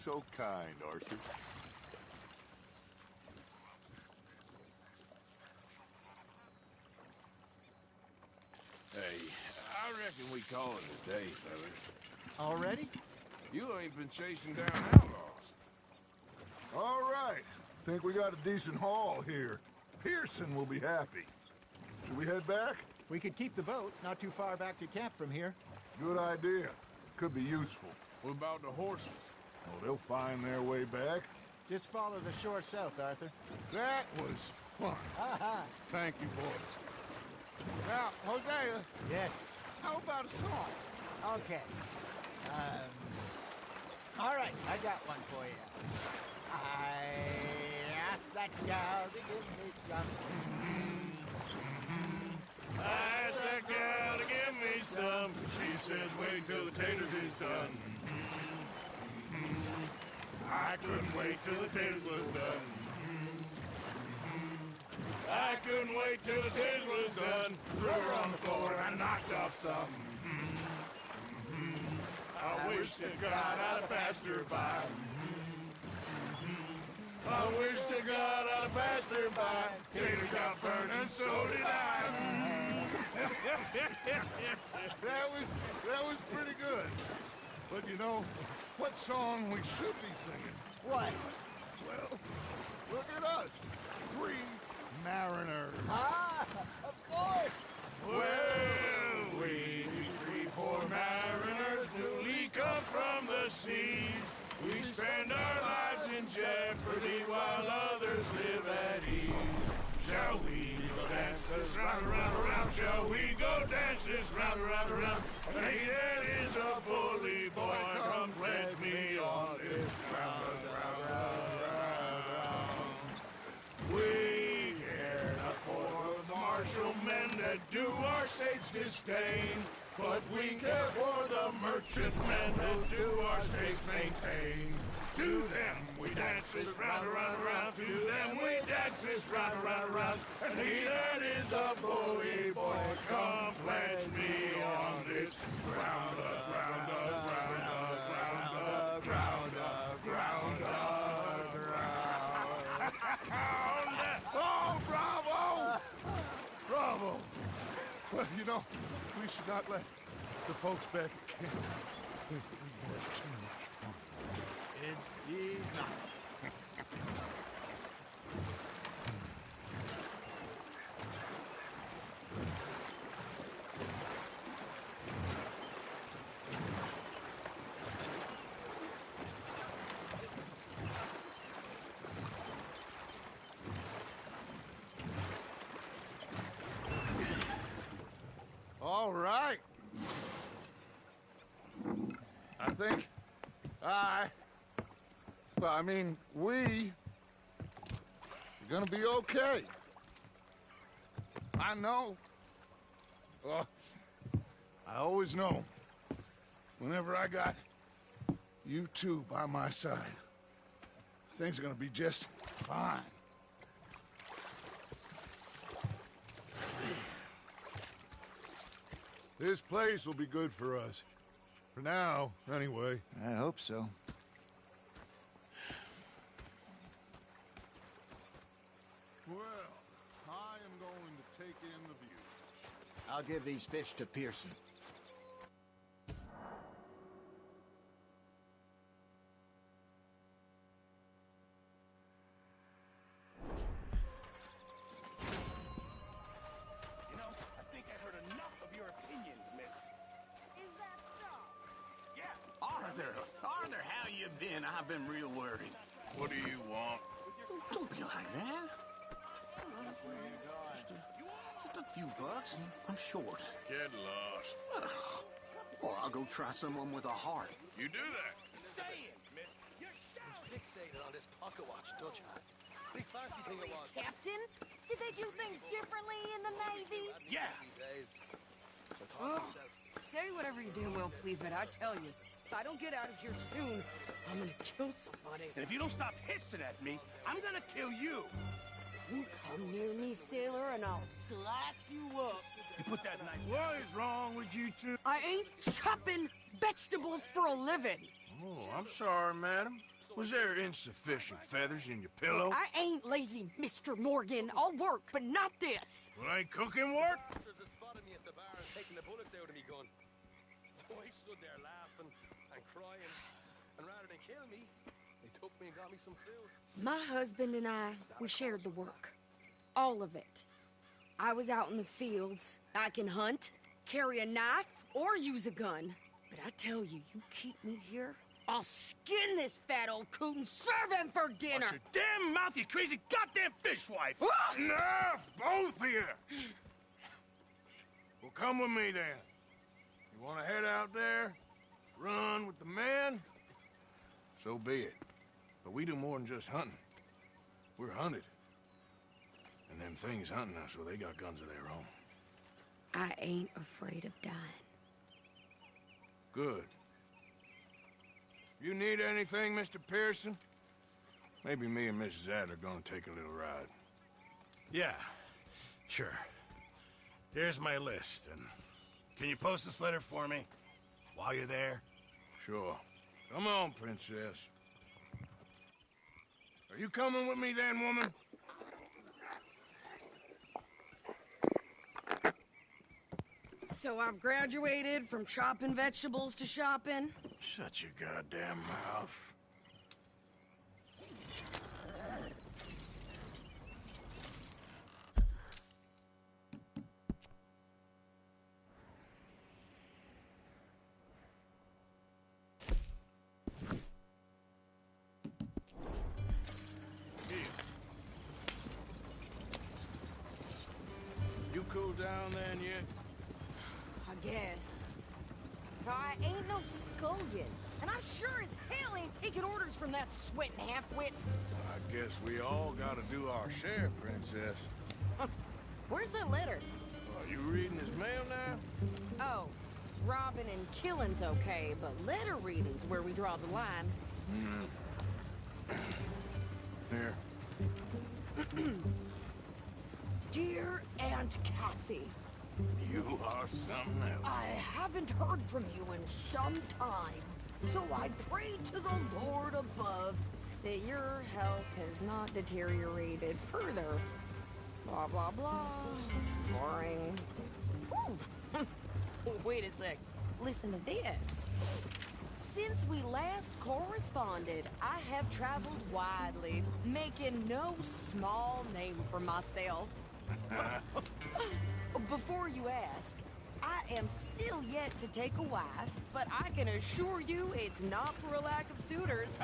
so kind, Arthur. Hey, I reckon we call it a day, fellas. Already? You ain't been chasing down outlaws. All right. Think we got a decent haul here. Pearson will be happy. Should we head back? We could keep the boat, not too far back to camp from here. Good idea. Could be useful. What about the horses? Oh, they'll find their way back. Just follow the shore south, Arthur. That was fun. Thank you, boys. Now, Hosea. Yes. How about a song? Okay. All right, I got one for you. I asked that gal to give me some. I asked that gal to give me some. She says, wait till the taters is done. I couldn't wait till the taters was done. I couldn't wait till the taters was done. Threw her on the floor and I knocked off some. I wish to God I'd have passed her by. I wish to God I'd have passed her by. Tater got burned and so did I. That was pretty good. But you know, what song we should be singing? What? Well, look at us. 3 mariners. Ah, of course. Well, we 3 poor mariners newly come from the seas. We spend our lives in jeopardy while others live at ease. Shall we go dance this round, around, around? Shall we go dance this round, around, around? Hey, that is a bully boy. Come pledge me on this ground, ground, ground, ground. We care not for the martial men that do our state's disdain, but we care for the merchantmen who do our states maintain. To them we dance this round, around, around. To them we dance this round, around, around. And he that is a bully boy, come pledge me on this ground, ground, ground, ground, ground, ground, ground. Oh, bravo! Bravo! Well, you know, we should not let the folks back at camp think that we had too much fun. Indeed not. All right. I think we are gonna be okay. I know. I always know. Whenever I got you two by my side, things are gonna be just fine. This place will be good for us. For now, anyway. I hope so. Well, I am going to take in the view. I'll give these fish to Pearson. You know, I think I heard enough of your opinions, miss. Is that so? Yeah. Arthur, how you been? I've been real worried. What do you want? Don't be like that. Just a few bucks. I'm short. Get lost. Well, I'll go try someone with a heart. You do that. Say it, miss. You're shouting. Fixated on this pocket watch, don't you? Big fancy thing it was. Captain? Did they do things differently in the Navy? Yeah. Oh, say whatever you damn well please, but I tell you, if I don't get out of here soon, I'm gonna kill somebody. And if you don't stop hissing at me, I'm gonna kill you. You come near me, sailor, and I'll slice you up. You put that knife. What is wrong with you two? I ain't chopping vegetables for a living. Oh, I'm sorry, madam. Was there insufficient feathers in your pillow? I ain't lazy, Mr. Morgan. I'll work, but not this. Well, ain't cooking work? Bastards had spotted me at the bar and taken the bullets out of me gun. So I stood there laughing and crying, and rather than kill me, they took me and got me some food. My husband and I, we shared the work. All of it. I was out in the fields. I can hunt, carry a knife, or use a gun. But I tell you, you keep me here, I'll skin this fat old coot and serve him for dinner. Watch your damn mouth, you crazy goddamn fishwife! Ah! Enough, both of you! Well, come with me then. You want to head out there, run with the men? So be it. But we do more than just hunting. We're hunted. And them things hunting us, well, they got guns of their own. I ain't afraid of dying. Good. You need anything, Mr. Pearson? Maybe me and Mrs. Adler are gonna take a little ride. Yeah, sure. Here's my list, and can you post this letter for me while you're there? Sure. Come on, Princess. Are you coming with me then, woman? So I've graduated from chopping vegetables to shopping? Shut your goddamn mouth. You cool down then yet? I guess. I ain't no scullion, and I sure as hell ain't taking orders from that sweating half-wit. I guess we all gotta do our share, Princess. Where's that letter? Are you reading his mail now? Oh, robbing and killing's okay, but letter reading's where we draw the line. Here. Dear Aunt Kathy, You are something else. I haven't heard from you in some time, so I pray to the Lord above that your health has not deteriorated further. Blah, blah, blah. It's boring. Ooh. Wait a sec. Listen to this. Since we last corresponded, I have traveled widely, making no small name for myself. Before you ask, I am still yet to take a wife, but I can assure you it's not for a lack of suitors.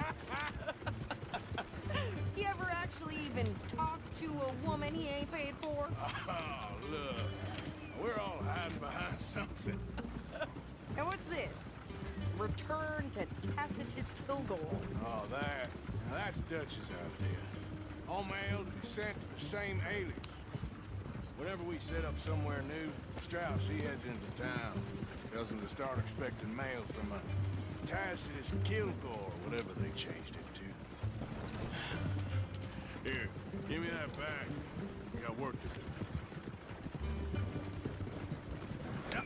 You ever actually even talk to a woman he ain't paid for? Oh, look. We're all hiding behind something. And what's this? Return to Tacitus Kilgore. Oh, that. Now that's Dutch's idea. All mail sent to the same alias. Whenever we set up somewhere new, Strauss, he heads into town. Tells him to start expecting mail from a Tacitus Kilgore, whatever they changed it to. Here, give me that bag. We got work to do. Yep.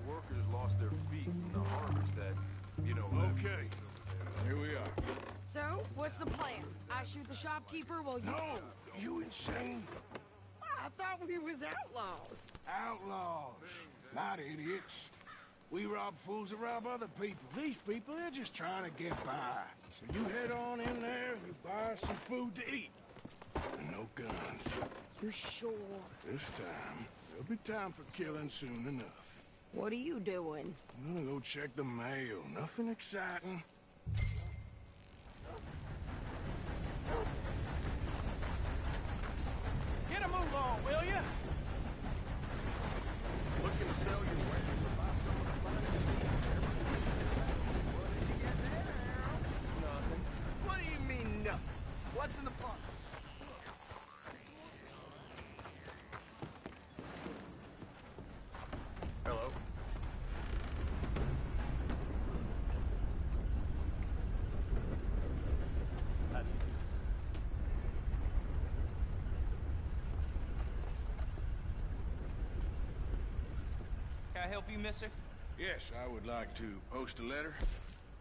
Workers lost their feet in the harvest that, Okay, here we are. So, what's the plan? I shoot the shopkeeper while you... No! You insane? I thought we was outlaws. Outlaws, not idiots. We rob fools that rob other people. These people, they're just trying to get by. So you head on in there and you buy some food to eat. And no guns. You sure? This time, there'll be time for killing soon enough. What are you doing? I'm gonna go check the mail. Nothing exciting. Get a move on, will you? looking to sell your wares or buy some of the finest. What did you get there? Nothing. What do you mean, nothing? What's in the pot? I help you, mister? Yes, I would like to post a letter.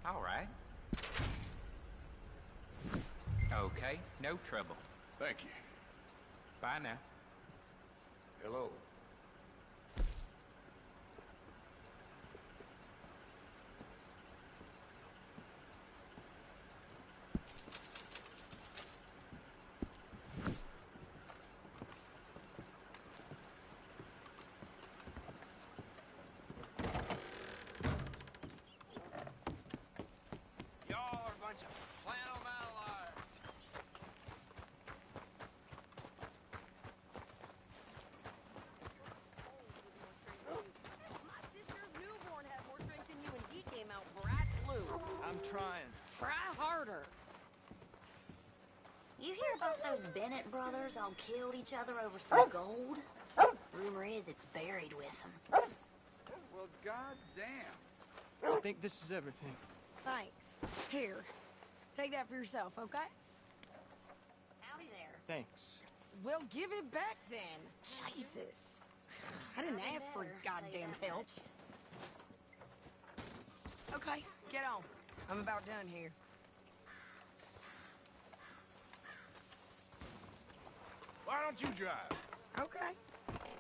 All right. Okay, no trouble. Thank you. Bye now. Hello. Y'all are a bunch of flannel mallards. My sister's newborn had more strength than you, and he came out bright blue. I'm trying. Try harder. You hear about those Bennett brothers all killed each other over some gold? Rumor is it's buried with them. Well, goddamn. I think this is everything. Thanks. Here. Take that for yourself, okay? Howdy there. Thanks. Well, give it back then. Jesus. I didn't ask for his goddamn help. Okay, get on. I'm about done here. Why don't you drive? Okay.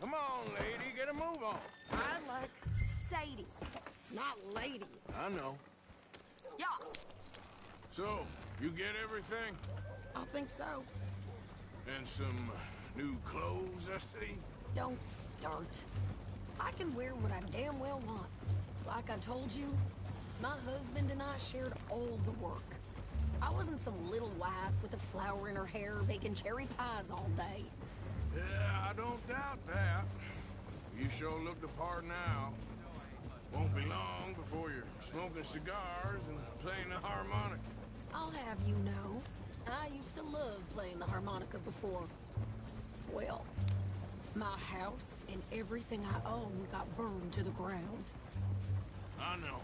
Come on, lady, get a move on. I like Sadie, not lady. I know. Yeah, So, you get everything? I think so. And some new clothes, I see? Don't start. I can wear what I damn well want. Like I told you, my husband and I shared all the work. I wasn't some little wife with a flower in her hair baking cherry pies all day. Yeah, I don't doubt that. You sure look the part now. Won't be long before you're smoking cigars and playing the harmonica. I'll have you know, I used to love playing the harmonica before. Well, my house and everything I own got burned to the ground. I know.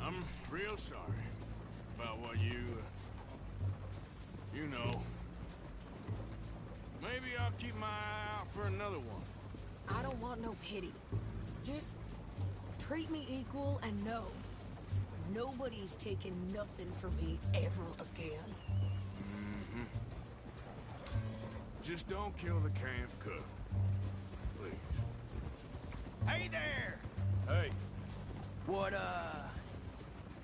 I'm real sorry about what you know. Maybe I'll keep my eye out for another one. I don't want no pity. Just treat me equal and know nobody's taking nothing from me ever again. Mm-hmm. Just don't kill the camp cook. Please. Hey there! Hey,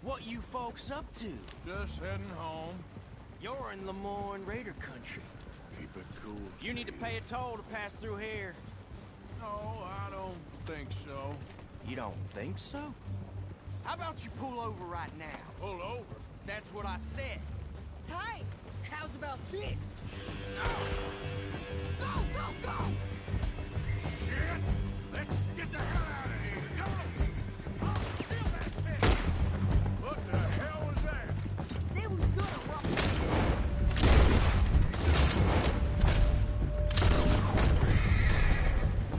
What you folks up to? just heading home. You're in Lemoyne Raider country. Keep it cool. You need to pay a toll to pass through here. No, I don't think so. You don't think so? How about you pull over right now? Pull over? That's what I said. Hey, how's about this? Go, go, go! Shit! Let's get the hell out of here! Go! Oh, feel that pit! What the hell was that? They was gonna rob me.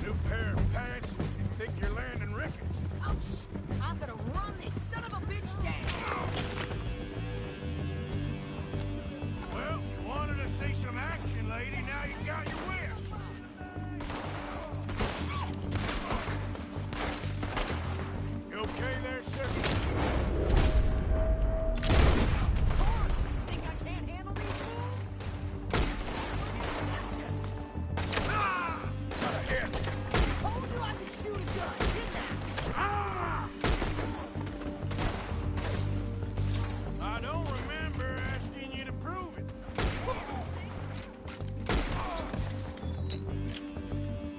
New pair of pants? You think you're landing Ricketts? Oh, I'm gonna run this son of a bitch down. Well, you wanted to see some action, lady. Now you got your wish. You okay there, sir? Think I can't handle these fools? Ah! Got a hit. Told you I could shoot a gun, didn't I? Ah! I don't remember asking you to prove it.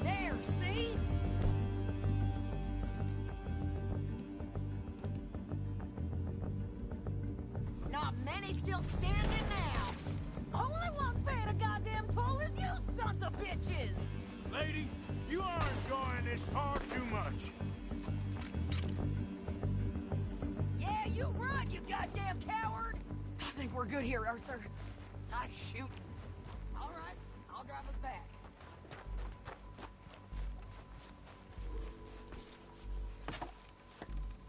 There, see? Not many still standing now. Only one's paying a goddamn toll is you sons of bitches! Lady, you are enjoying this far too much. Yeah, you run, you goddamn coward! I think we're good here, Arthur. I shoot. All right, I'll drive us back.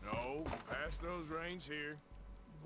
No, pass those reins here.